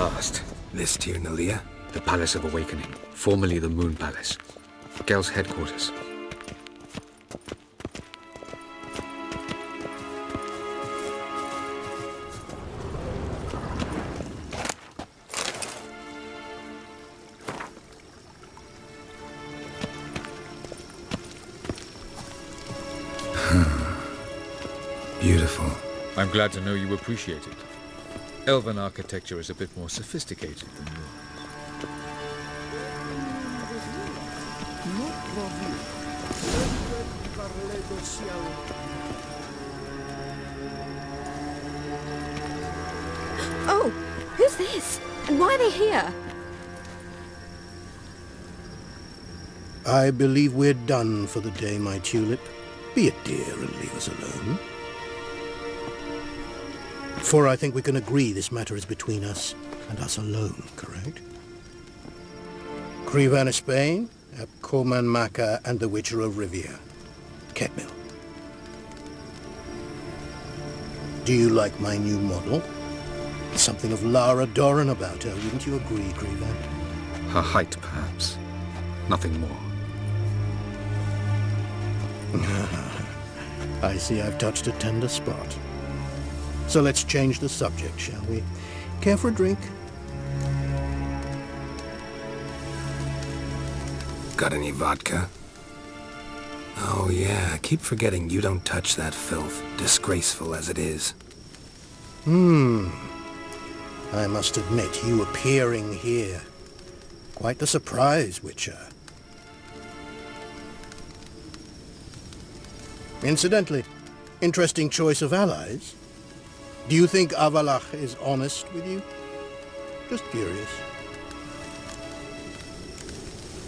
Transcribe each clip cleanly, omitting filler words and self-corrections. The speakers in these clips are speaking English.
last. This Tyr Nalia? The Palace of Awakening, formerly the Moon Palace. Gel's headquarters. Beautiful. I'm glad to know you appreciate it. Elven architecture is a bit more sophisticated than yours. Oh, who's this? And why are they here? I believe we're done for the day, my tulip. Be a dear and leave us alone. For I think we can agree this matter is between us and us alone, correct? Krivan of Spain, Abkoman Maka, and the Witcher of Rivia. Ketmil. Do you like my new model? Something of Lara Doran about her, wouldn't you agree, Krivan? Her height, perhaps. Nothing more. I see I've touched a tender spot. So let's change the subject, shall we? Care for a drink? Got any vodka? Oh yeah, I keep forgetting you don't touch that filth, disgraceful as it is. I must admit, you appearing here. Quite the surprise, Witcher. Incidentally, interesting choice of allies. Do you think Avallac'h is honest with you? Just curious.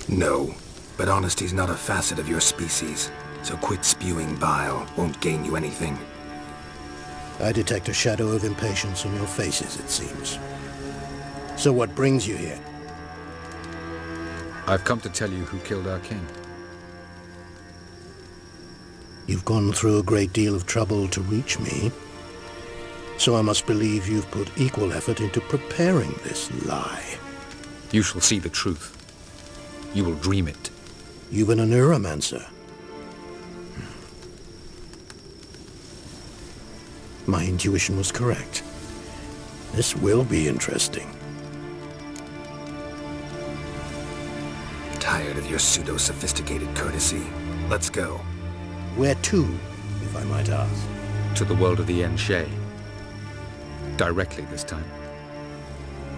No, but honesty's not a facet of your species, so quit spewing bile, won't gain you anything. I detect a shadow of impatience on your faces, it seems. So what brings you here? I've come to tell you who killed our king. You've gone through a great deal of trouble to reach me. So I must believe you've put equal effort into preparing this lie. You shall see the truth. You will dream it. You've been a neuromancer. My intuition was correct. This will be interesting. Tired of your pseudo-sophisticated courtesy. Let's go. Where to, if I might ask? To the world of the Enshe. Directly this time.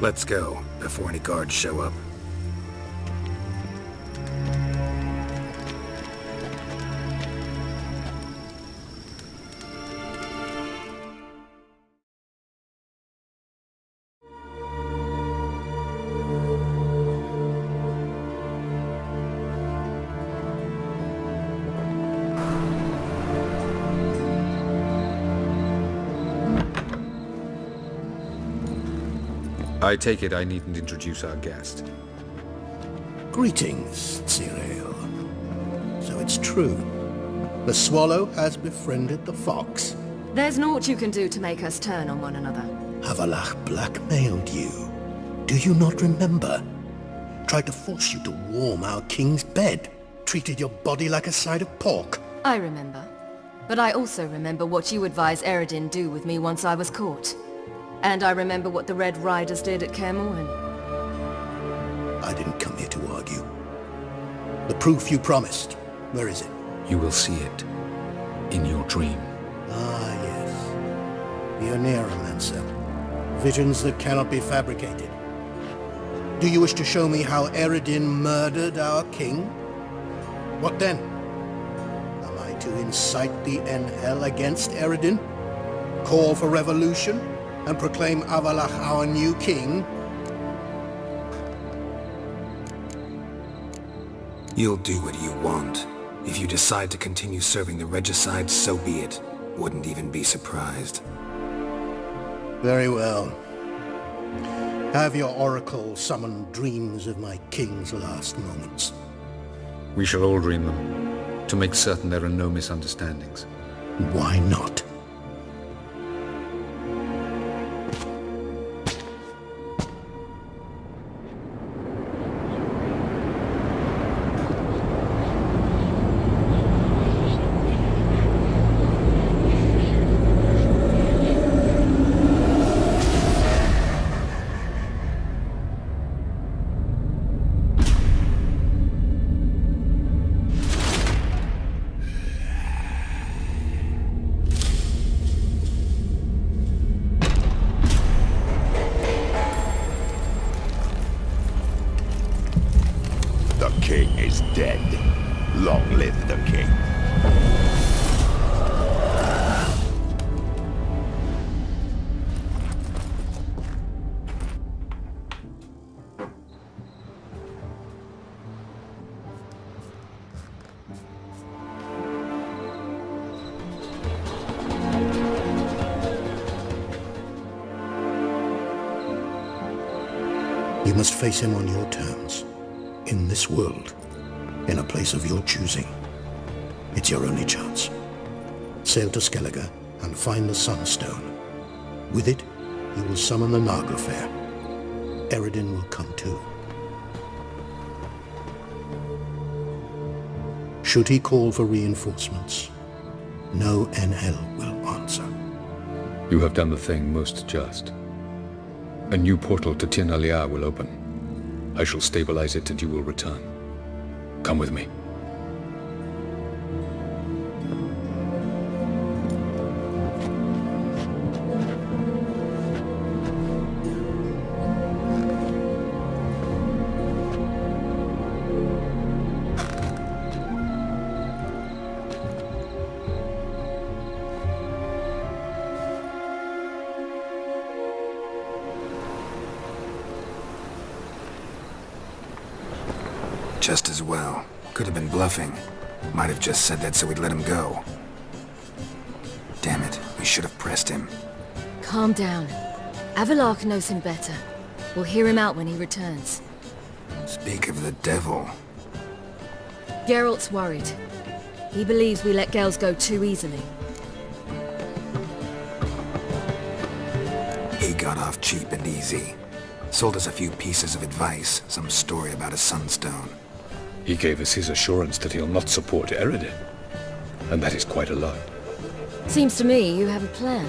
Let's go, before any guards show up. I take it I needn't introduce our guest. Greetings, Cyril. So it's true. The swallow has befriended the fox. There's naught you can do to make us turn on one another. Avallac'h blackmailed you. Do you not remember? Tried to force you to warm our king's bed. Treated your body like a side of pork. I remember. But I also remember what you advised Eredin do with me once I was caught. And I remember what the Red Riders did at Kaer Morhen. I didn't come here to argue. The proof you promised, where is it? You will see it. In your dream. Ah, yes. The Oneiromancer. Visions that cannot be fabricated. Do you wish to show me how Eredin murdered our king? What then? Am I to incite the Enhel against Eredin? Call for revolution? And proclaim Avallac'h our new king? You'll do what you want. If you decide to continue serving the regicide, so be it. Wouldn't even be surprised. Very well. Have your oracle summon dreams of my king's last moments. We shall all dream them, to make certain there are no misunderstandings. Why not? must face him on your terms. In this world. In a place of your choosing. It's your only chance. Sail to Skellige and find the Sunstone. With it, you will summon the Naga Fair. Eredin will come too. Should he call for reinforcements, no NL will answer. You have done the thing most just. A new portal to Tir na Liar will open. I shall stabilize it and you will return. Come with me. Just as well. Could have been bluffing. Might have just said that so we'd let him go. Damn it, we should have pressed him. Calm down. Avalark knows him better. We'll hear him out when he returns. Speak of the devil. Geralt's worried. He believes we let Gales go too easily. He got off cheap and easy. Sold us a few pieces of advice, some story about a sunstone. He gave us his assurance that he'll not support Eredin. And that is quite a lot. Seems to me you have a plan.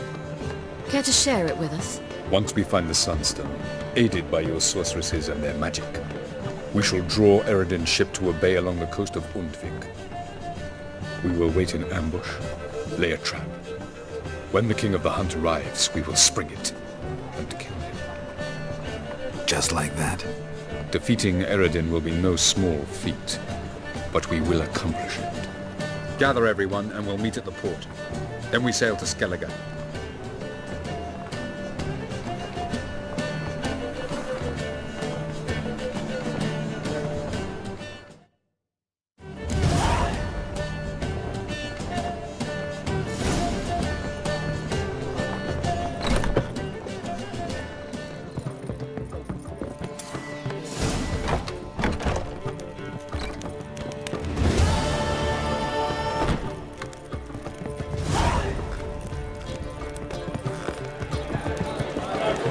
Care to share it with us? Once we find the Sunstone, aided by your sorceresses and their magic, we shall draw Eredin's ship to a bay along the coast of Undvik. We will wait in ambush, lay a trap. When the King of the Hunt arrives, we will spring it and kill him. Just like that. Defeating Eredin will be no small feat, but we will accomplish it. Gather everyone and we'll meet at the port. Then we sail to Skellige.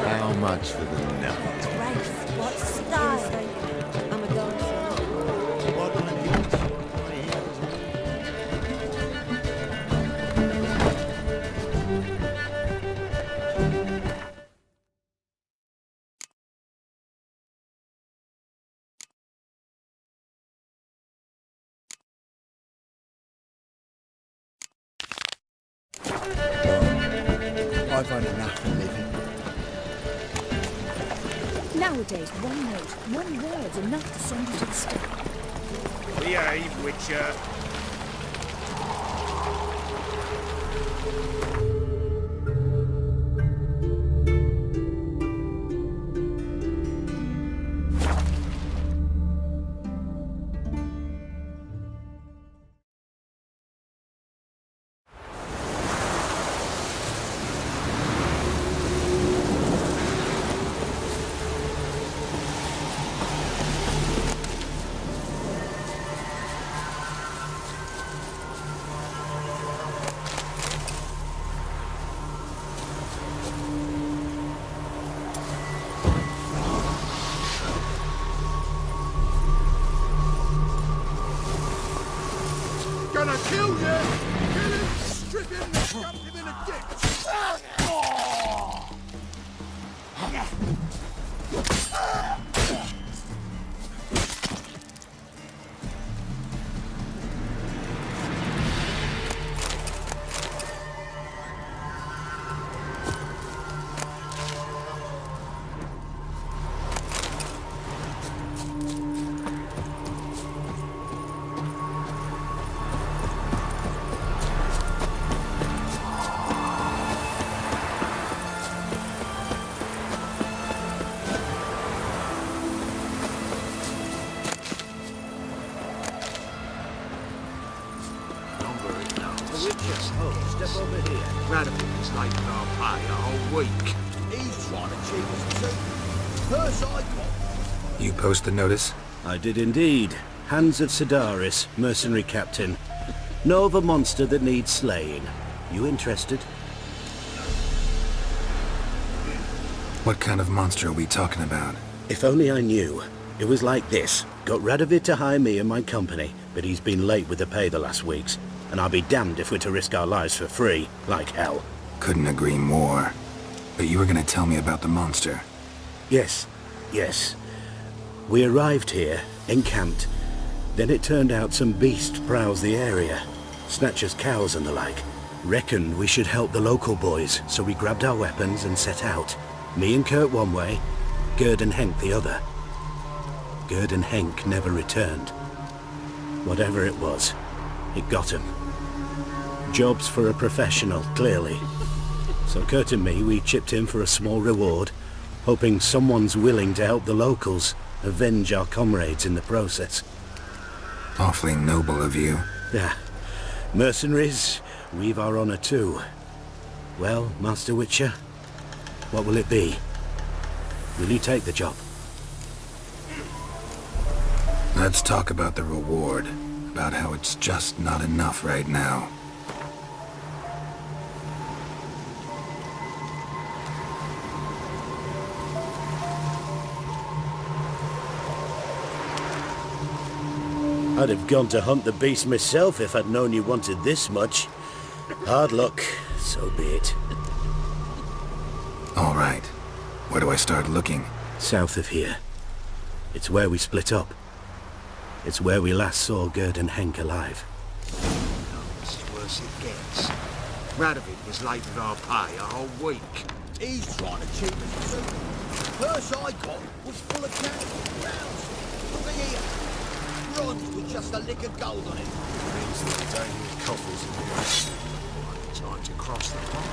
How much for the nut? Rafe, what style? I'm a goner for I've had enough of living. Nowadays, one note, one word's enough to send you to the stake. Behave, Witcher. Gonna kill you! Kill him! Strip him and dump him in a ditch! Oh, step over here. Radical like our pay a whole week. He's trying to cheat us too. Purse I got. You post the notice? I did indeed. Hands of Sidaris, mercenary captain. Know of a monster that needs slaying. You interested? What kind of monster are we talking about? If only I knew. It was like this. Got Radovid to hire me and my company, but he's been late with the pay the last weeks. And I'll be damned if we're to risk our lives for free, like hell. Couldn't agree more. But you were gonna tell me about the monster. Yes. We arrived here, encamped. Then it turned out some beast prowls the area. Snatchers cows and the like. Reckoned we should help the local boys, so we grabbed our weapons and set out. Me and Kurt one way, Gerd and Henk the other. Gerd and Henk never returned. Whatever it was, it got him. Jobs for a professional, clearly. So Kurt and me, we chipped in for a small reward, hoping someone's willing to help the locals, avenge our comrades in the process. Awfully noble of you. Yeah. Mercenaries, we've our honor too. Well, Master Witcher, what will it be? Will you take the job? Let's talk about the reward. About how it's just not enough right now. I'd have gone to hunt the beast myself if I'd known you wanted this much. Hard luck, so be it. All right. Where do I start looking? South of here. It's where we split up. It's where we last saw Gerd and Henk alive. This is worse it gets. Radovid was late with our pay a whole week. He's trying to cheat us too. The purse I got was full of cannons. Look at here. Bronze with just a lick of gold on it. Means that we don't need coffers in here. Time to cross the pond.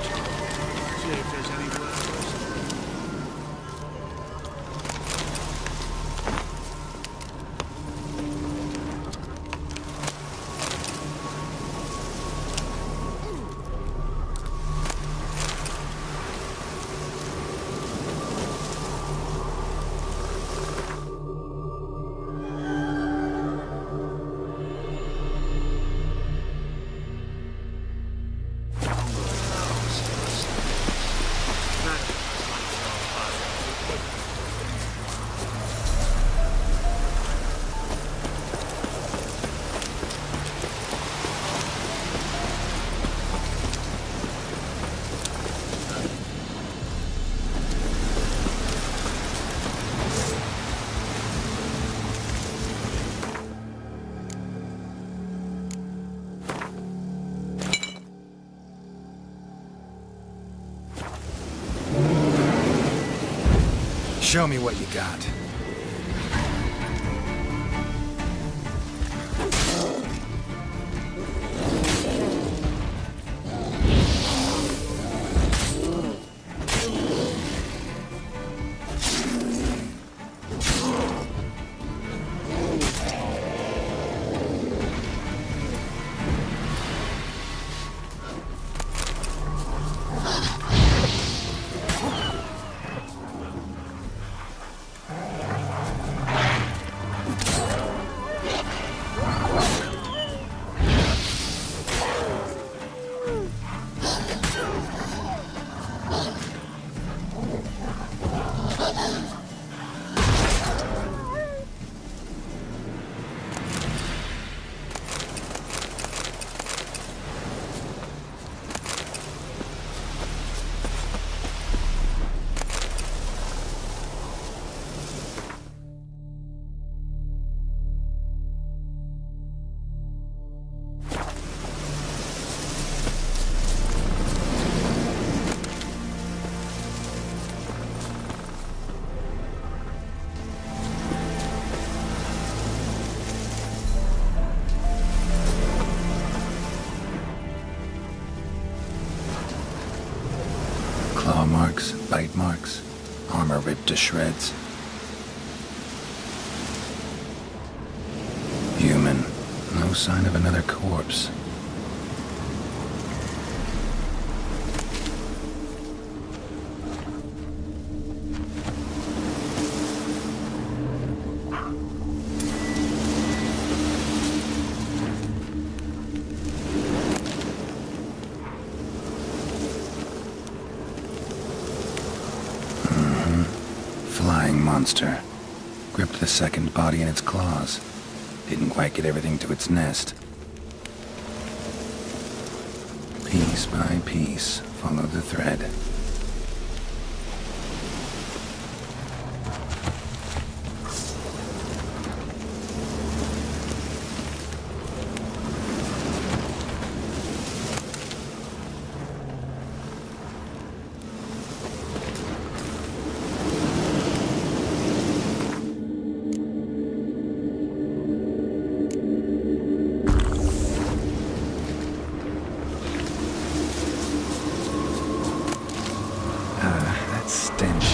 See if there's anywhere else. Show me what you got. Claw marks, bite marks, armor ripped to shreds. Human. No sign of another corpse. monster. Gripped the second body in its claws. Didn't quite get everything to its nest. Piece by piece, follow the thread. That stench.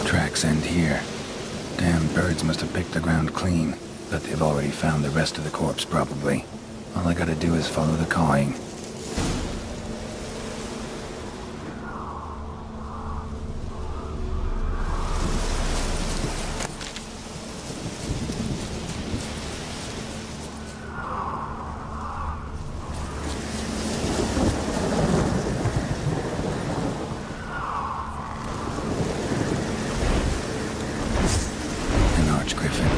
Tracks end here. Damn birds must have picked the ground clean, but they've already found the rest of the corpse, probably. All I gotta do is follow the cawing. Griffin.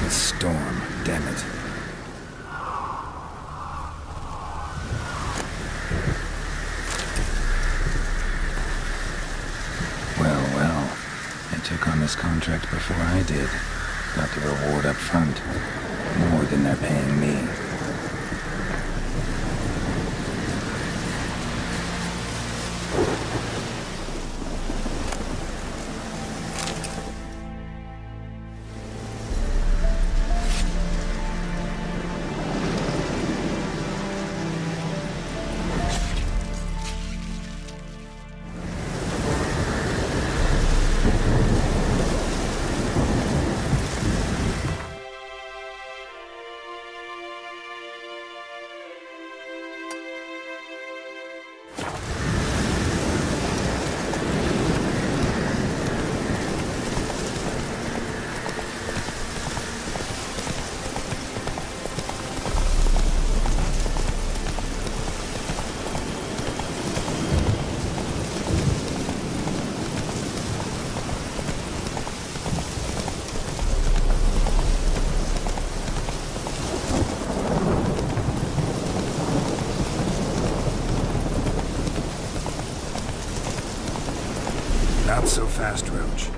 Storm, damn it. Well, they took on this contract before I did. Got the reward up front. More than they're paying me. Not so fast, Roach.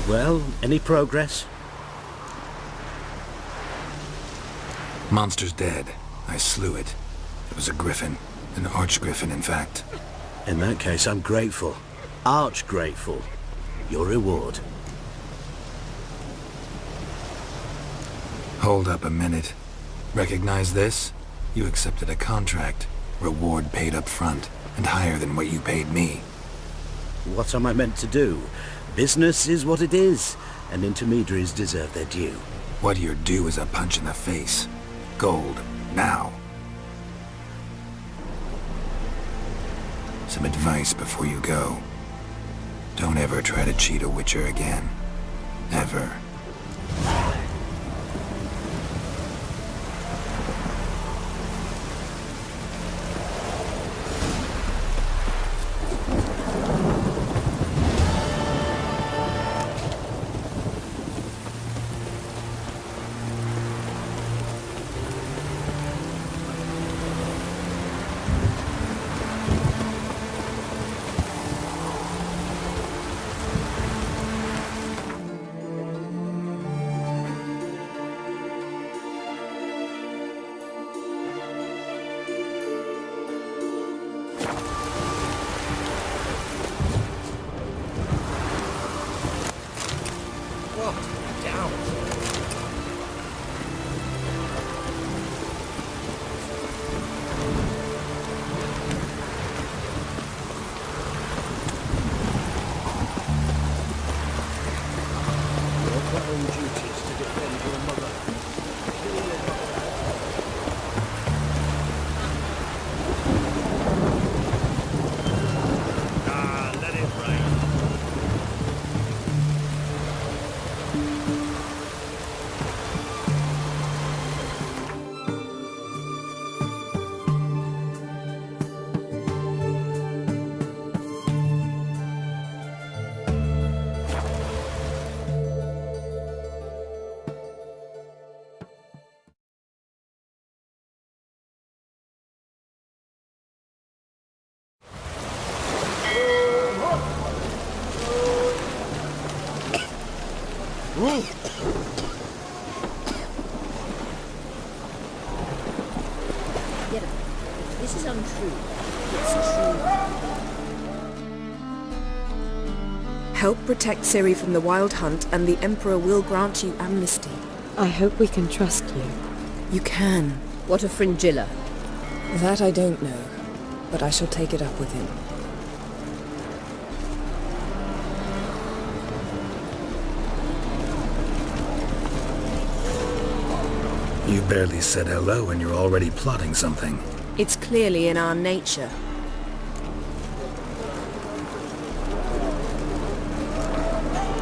Well, any progress? Monster's dead. I slew it. It was a griffin. An arch-griffin, in fact. In that case, I'm grateful. Arch grateful. Your reward. Hold up a minute. Recognize this? You accepted a contract. Reward paid up front, and higher than what you paid me. What am I meant to do? Business is what it is, and intermediaries deserve their due. What you're due is a punch in the face. Gold, now. Some advice before you go. Don't ever try to cheat a Witcher again. Ever. This is untrue. It's true. Help protect Ciri from the Wild Hunt, and the Emperor will grant you amnesty. I hope we can trust you. You can. What of Fringilla? That I don't know, but I shall take it up with him. You barely said hello and you're already plotting something. It's clearly in our nature.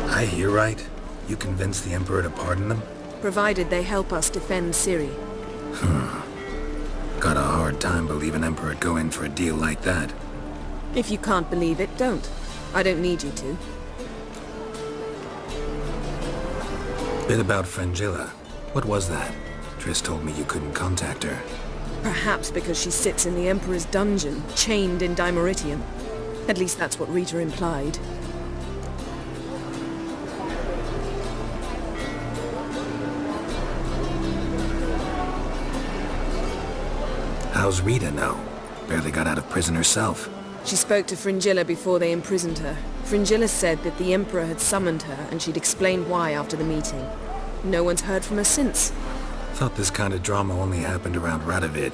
I hear right? You convinced the Emperor to pardon them? Provided they help us defend Ciri. Got a hard time believing Emperor'd go in for a deal like that. If you can't believe it, don't. I don't need you to. Bit about Fringilla. What was that? Triss told me you couldn't contact her. Perhaps because she sits in the Emperor's dungeon, chained in Dimeritium. At least that's what Rita implied. How's Rita know? Barely got out of prison herself. She spoke to Fringilla before they imprisoned her. Fringilla said that the Emperor had summoned her and she'd explained why after the meeting. No one's heard from her since. Thought this kind of drama only happened around Radovid.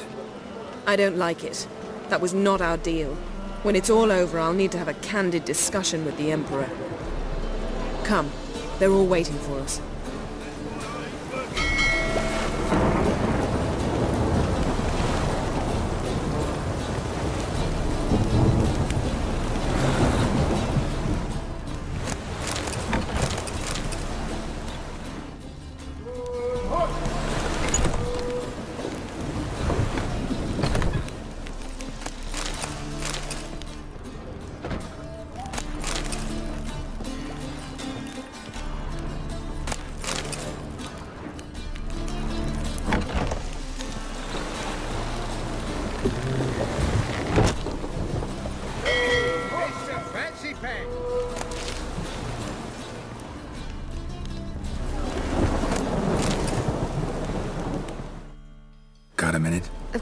I don't like it. That was not our deal. When it's all over, I'll need to have a candid discussion with the Emperor. Come. They're all waiting for us.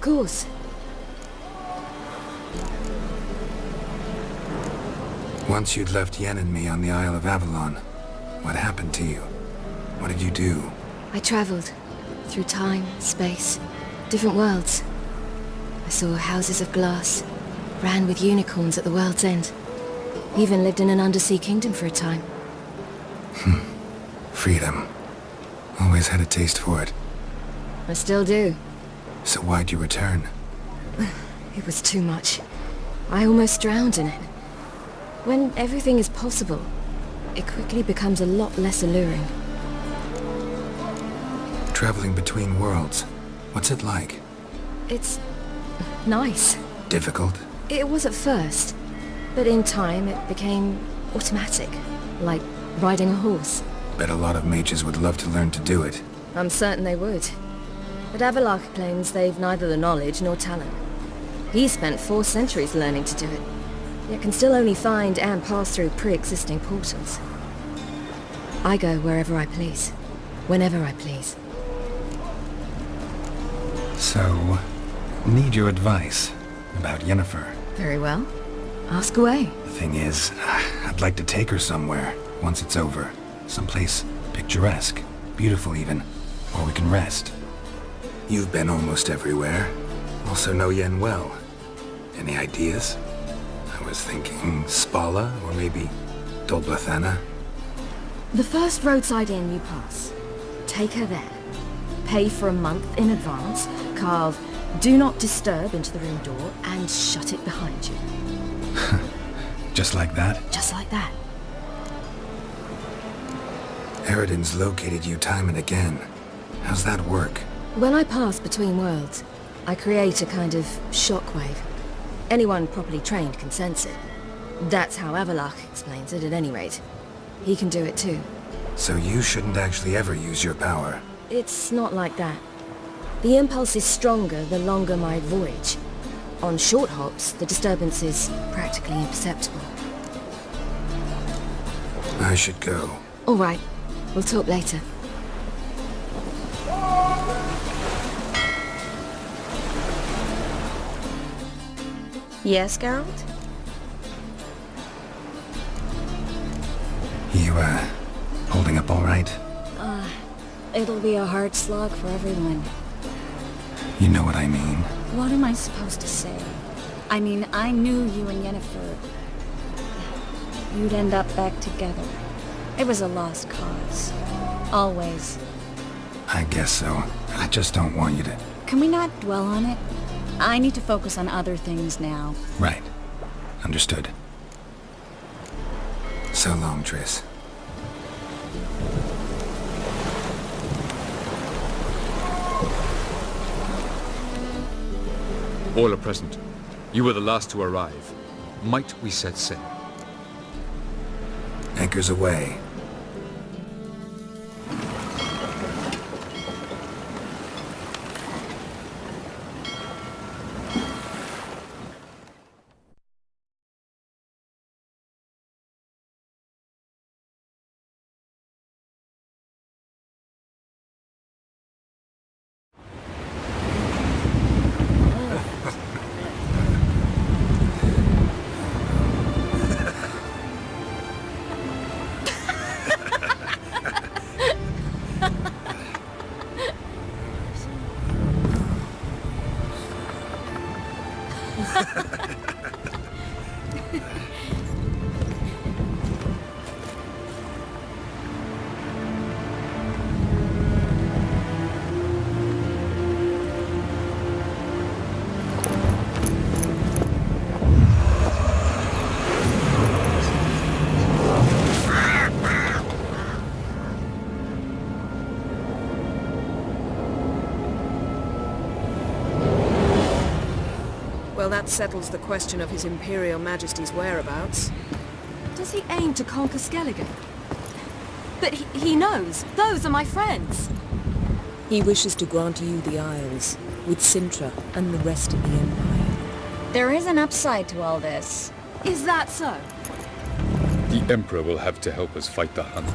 Of course. Once you'd left Yen and me on the Isle of Avalon, what happened to you? What did you do? I traveled through time, space, different worlds. I saw houses of glass, ran with unicorns at the world's end. Even lived in an undersea kingdom for a time. Freedom. Always had a taste for it. I still do. So why'd you return? It was too much. I almost drowned in it. When everything is possible, it quickly becomes a lot less alluring. Traveling between worlds. What's it like? It's nice. Difficult? It was at first, but in time it became automatic, like riding a horse. Bet a lot of mages would love to learn to do it. I'm certain they would. But Avallac'h claims they've neither the knowledge nor talent. He spent 4 centuries learning to do it, yet can still only find and pass through pre-existing portals. I go wherever I please, whenever I please. So, need your advice about Yennefer. Very well. Ask away. The thing is, I'd like to take her somewhere, once it's over. Someplace picturesque, beautiful even, where we can rest. You've been almost everywhere. Also know Yen well. Any ideas? I was thinking Spala, or maybe Dol Blathanna. The first roadside inn you pass. Take her there. Pay for a month in advance, carve "Do Not Disturb" into the room door, and shut it behind you. Just like that? Just like that. Eredin's located you time and again. How's that work? When I pass between worlds, I create a kind of shockwave. Anyone properly trained can sense it. That's how Avallac'h explains it, at any rate. He can do it too. So you shouldn't actually ever use your power. It's not like that. The impulse is stronger the longer my voyage. On short hops, the disturbance is practically imperceptible. I should go. All right. We'll talk later. Yes, Geralt? You, holding up all right? It'll be a hard slog for everyone. You know what I mean. What am I supposed to say? I mean, I knew you and Yennefer. You'd end up back together. It was a lost cause. Always. I guess so. I just don't want you to... Can we not dwell on it? I need to focus on other things now. Right. Understood. So long, Triss. All are present. You were the last to arrive. Might we set sail? Anchors away. Well, that settles the question of His Imperial Majesty's whereabouts. Does he aim to conquer Skellige? But he knows. Those are my friends. He wishes to grant you the Isles, with Sintra and the rest of the Empire. There is an upside to all this. Is that so? The Emperor will have to help us fight the Hunt.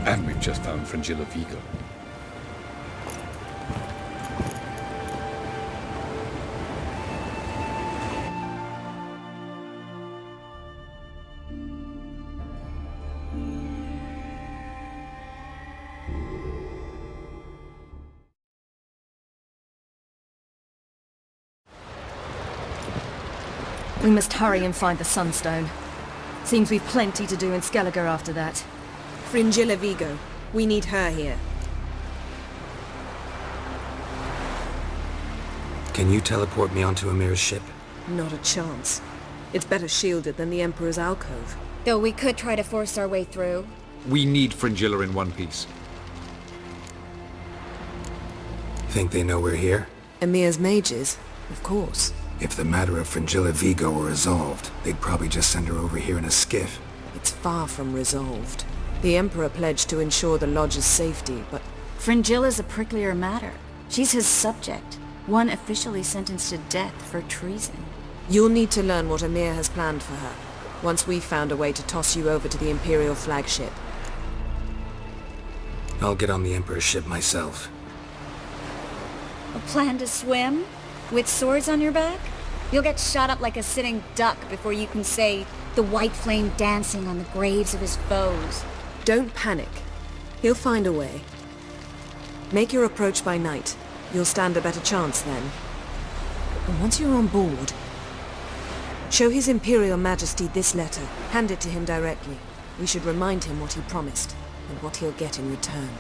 And we've just found Fringilla Vigo. We must hurry and find the Sunstone. Seems we've plenty to do in Skellige after that. Fringilla Vigo. We need her here. Can you teleport me onto Emir's ship? Not a chance. It's better shielded than the Emperor's alcove. Though we could try to force our way through. We need Fringilla in one piece. Think they know we're here? Emir's mages? Of course. If the matter of Fringilla Vigo were resolved, they'd probably just send her over here in a skiff. It's far from resolved. The Emperor pledged to ensure the Lodge's safety, but... Fringilla's a pricklier matter. She's his subject. One officially sentenced to death for treason. You'll need to learn what Emir has planned for her, once we've found a way to toss you over to the Imperial flagship. I'll get on the Emperor's ship myself. A plan to swim? With swords on your back? You'll get shot up like a sitting duck before you can say, the white flame dancing on the graves of his foes. Don't panic. He'll find a way. Make your approach by night. You'll stand a better chance then. And once you're on board, show His Imperial Majesty this letter. Hand it to him directly. We should remind him what he promised, and what he'll get in return.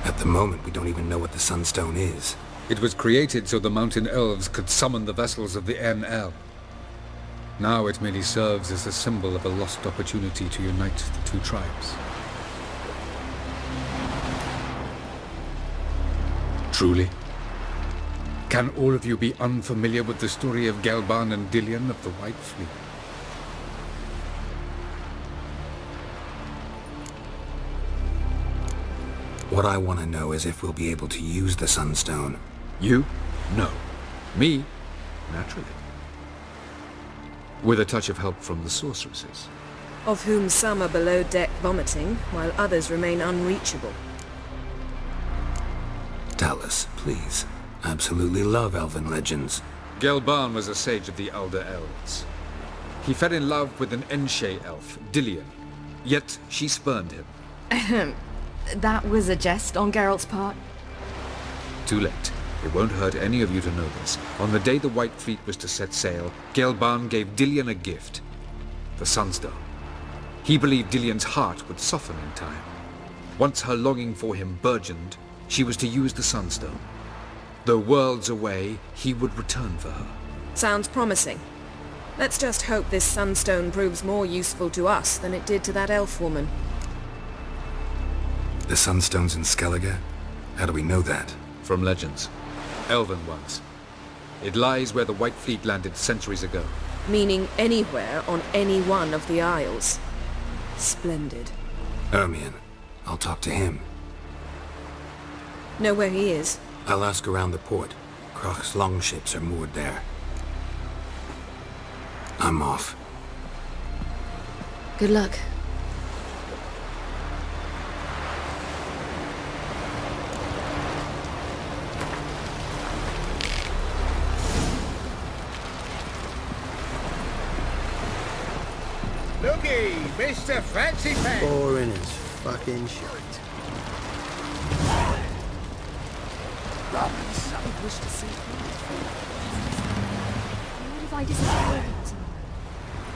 At the moment, we don't even know what the Sunstone is. It was created so the mountain elves could summon the vessels of the NL. Now it merely serves as a symbol of a lost opportunity to unite the two tribes. Truly? Can all of you be unfamiliar with the story of Gelban and Dillion of the White Fleet? What I want to know is if we'll be able to use the Sunstone. You? No. Me? Naturally. With a touch of help from the sorceresses. Of whom some are below deck vomiting, while others remain unreachable. Tell us, please. Absolutely love elven legends. Gelban was a sage of the Elder Elves. He fell in love with an Enshe elf, Dillion. Yet she spurned him. That was a jest on Geralt's part. Too late. It won't hurt any of you to know this. On the day the White Fleet was to set sail, Gelban gave Dillion a gift. The Sunstone. He believed Dillion's heart would soften in time. Once her longing for him burgeoned, she was to use the Sunstone. Though worlds away, he would return for her. Sounds promising. Let's just hope this Sunstone proves more useful to us than it did to that elf woman. The Sunstone's in Skellige? How do we know that? From legends. Elven ones. It lies where the White Fleet landed centuries ago. Meaning anywhere on any one of the Isles. Splendid. Ermion. I'll talk to him. Know where he is? I'll ask around the port. Crach's longships are moored there. I'm off. Good luck. Looky, Mr. Fancy Pants. Boring as fucking shit. I wish to see it. What if I disappear tomorrow?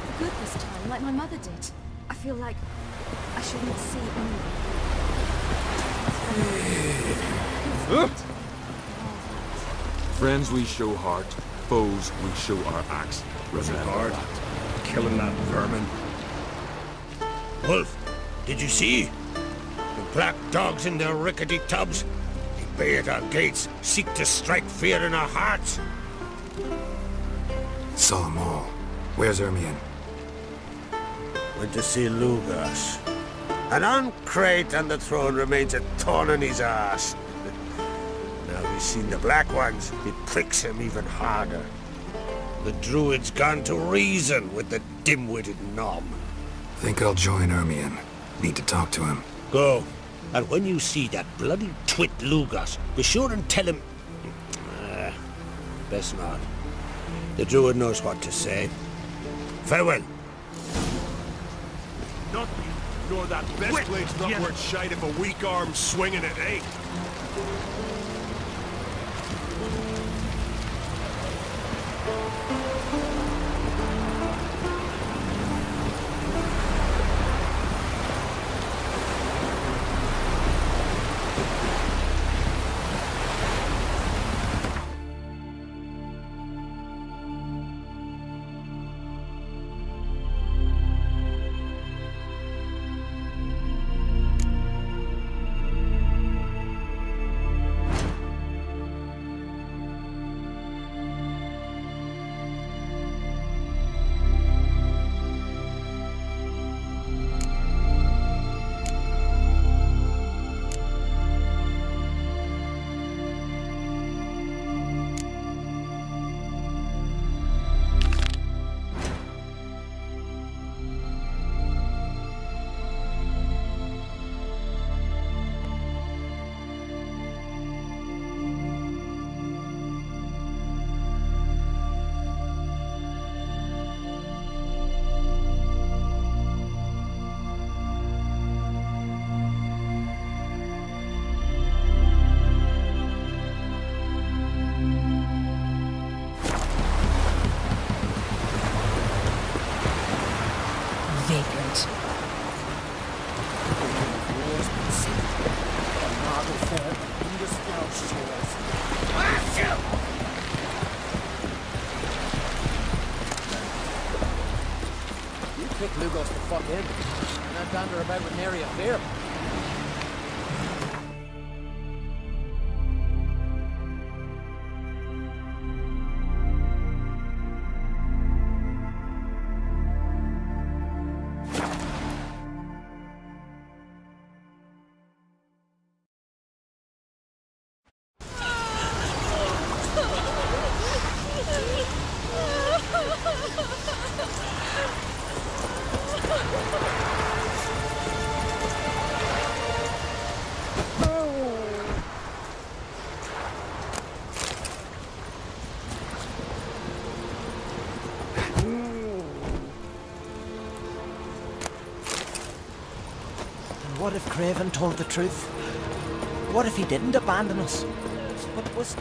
For good this time, like my mother did. I feel like I shouldn't see anyone. Friends we show heart, foes we show our axe. Remember that. Killing that vermin. Wolf, did you see? The black dogs in their rickety tubs. They bay at our gates, seek to strike fear in our hearts. Saw them all. Where's Ermion? Went to see Lugas. And on Crate on the throne remains a thorn in his ass. Now he's seen the Black Ones, it pricks him even harder. The Druid's gone to reason with the dim-witted Nom. Think I'll join Ermion. Need to talk to him. Go. And when you see that bloody twit Lugas, be sure and tell him... best not. The Druid knows what to say. Farewell. Not you, nor that best blade's not worth shite if a weak arm's swinging it, eh? Vagrant. You kick Lugos the fuck in. You're not dander about with nary a fear. What if Craven told the truth? What if he didn't abandon us? What was...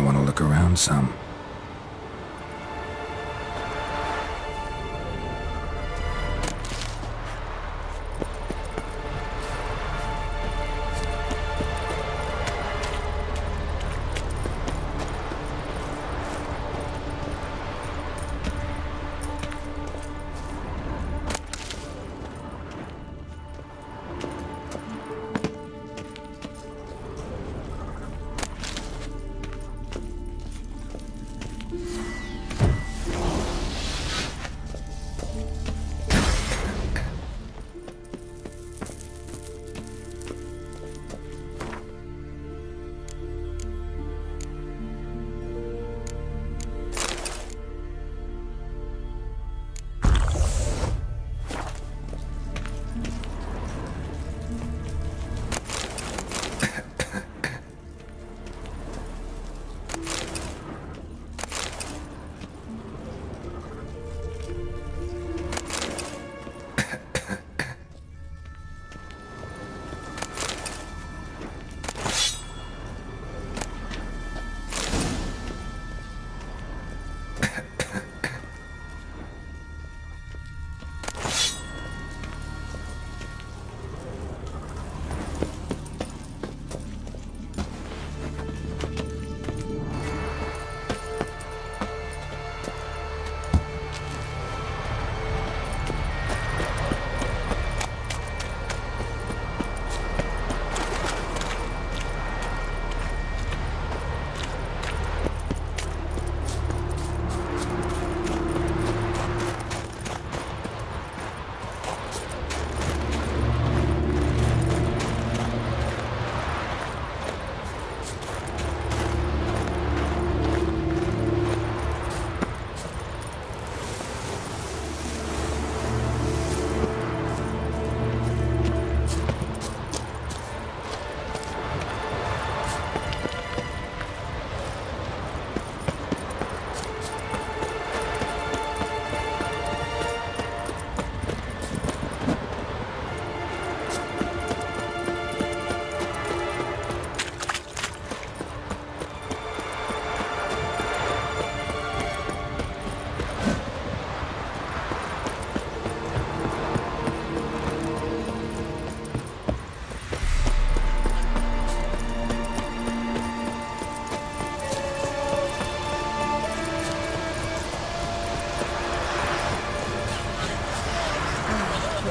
want to look around some.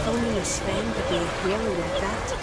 Only a Sven could be a hero like that.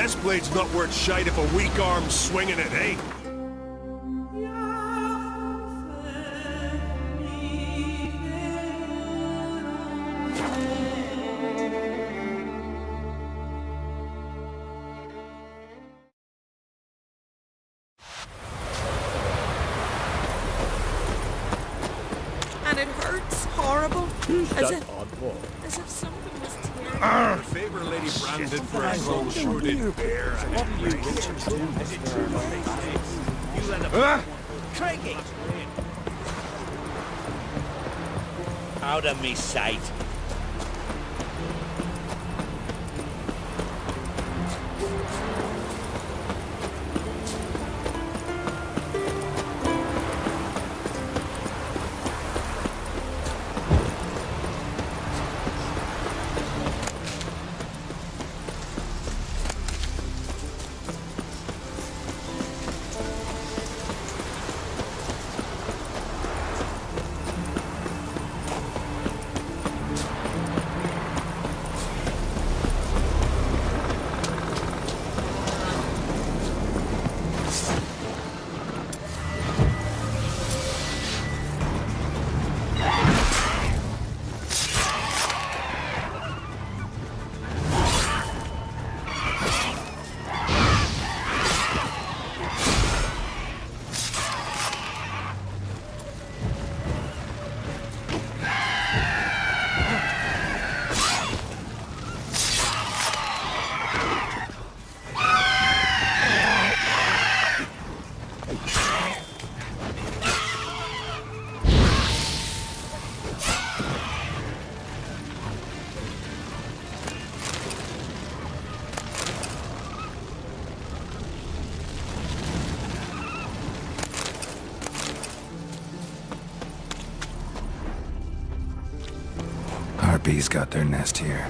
chestplate's not worth shite if a weak arm's swinging it, eh? And it hurts horrible. As if something was tearing. Favor Lady Brandon for a cold shrouded bear. Craigie! Out of me sight. Harpies got their nest here.